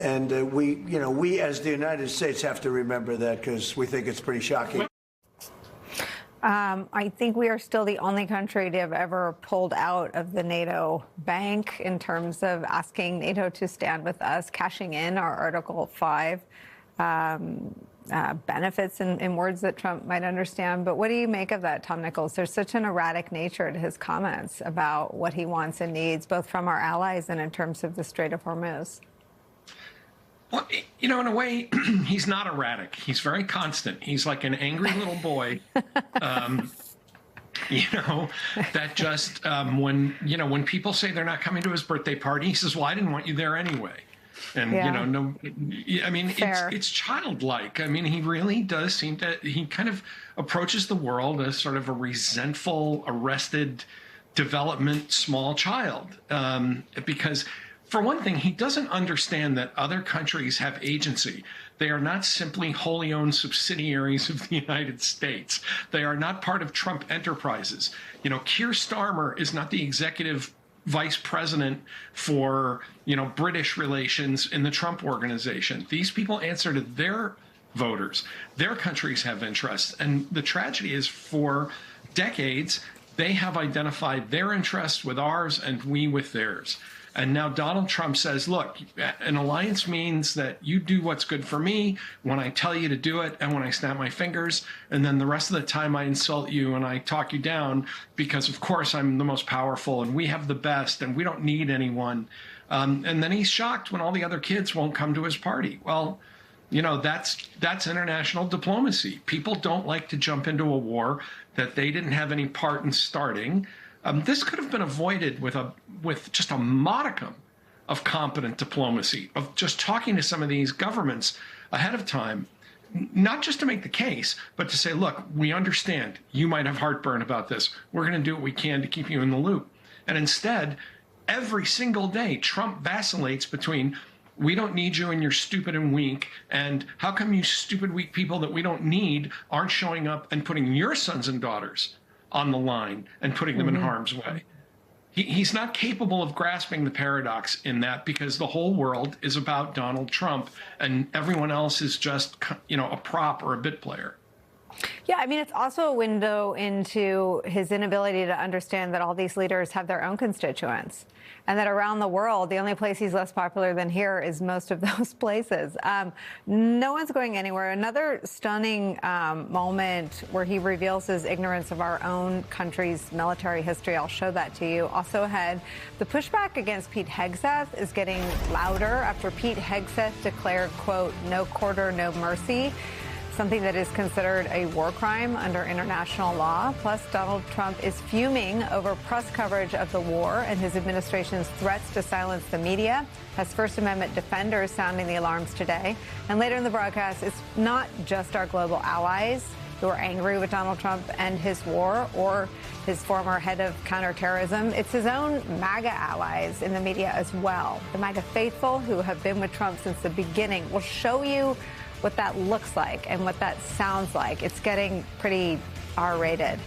And we as the United States have to remember that because we think it's pretty shocking. I think we are still the only country to have ever pulled out of the NATO bank in terms of asking NATO to stand with us, cashing in our Article 5 benefits in words that Trump might understand. But what do you make of that, Tom Nichols? There's such an erratic nature to his comments about what he wants and needs, both from our allies and in terms of the Strait of Hormuz. Well, in a way, he's not erratic. He's very constant. He's like an angry little boy, that just when people say they're not coming to his birthday party, he says, well, I didn't want you there anyway. And, it's childlike. I mean, he really does seem to, he kind of approaches the world as sort of a resentful, arrested development small child, because for one thing, he doesn't understand that other countries have agency. They are not simply wholly owned subsidiaries of the United States. They are not part of Trump enterprises. Keir Starmer is not the executive vice president for, British relations in the Trump organization. These people answer to their voters. Their countries have interests. And the tragedy is for decades, they have identified their interests with ours and we with theirs. And now Donald Trump says, look, an alliance means that you do what's good for me when I tell you to do it and when I snap my fingers. And then the rest of the time I insult you and I talk you down because, of course, I'm the most powerful and we have the best and we don't need anyone. And then he's shocked when all the other kids won't come to his party. Well, that's international diplomacy. People don't like to jump into a war that they didn't have any part in starting. This could have been avoided with just a modicum of competent diplomacy, of just talking to some of these governments ahead of time, not just to make the case, but to say, look, we understand you might have heartburn about this. We're going to do what we can to keep you in the loop. And instead, every single day, Trump vacillates between we don't need you and you're stupid and weak, and how come you stupid, weak people that we don't need aren't showing up and putting your sons and daughters on the line and putting them in harm's way. He's not capable of grasping the paradox in that because the whole world is about Donald Trump and everyone else is just, a prop or a bit player. Yeah, I mean, it's also a window into his inability to understand that all these leaders have their own constituents and that around the world, the only place he's less popular than here is most of those places. No one's going anywhere. Another stunning moment where he reveals his ignorance of our own country's military history. I'll show that to you. Also ahead, the pushback against Pete Hegseth is getting louder after Pete Hegseth declared, quote, no quarter, no mercy, something that is considered a war crime under international law. Plus, Donald Trump is fuming over press coverage of the war and his administration's threats to silence the media, has First Amendment defenders sounding the alarms today. And later in the broadcast, it's not just our global allies who are angry with Donald Trump and his war or his former head of counterterrorism. It's his own MAGA allies in the media as well. The MAGA faithful who have been with Trump since the beginning. We'll show you what that looks like and what that sounds like. It's getting pretty R-rated.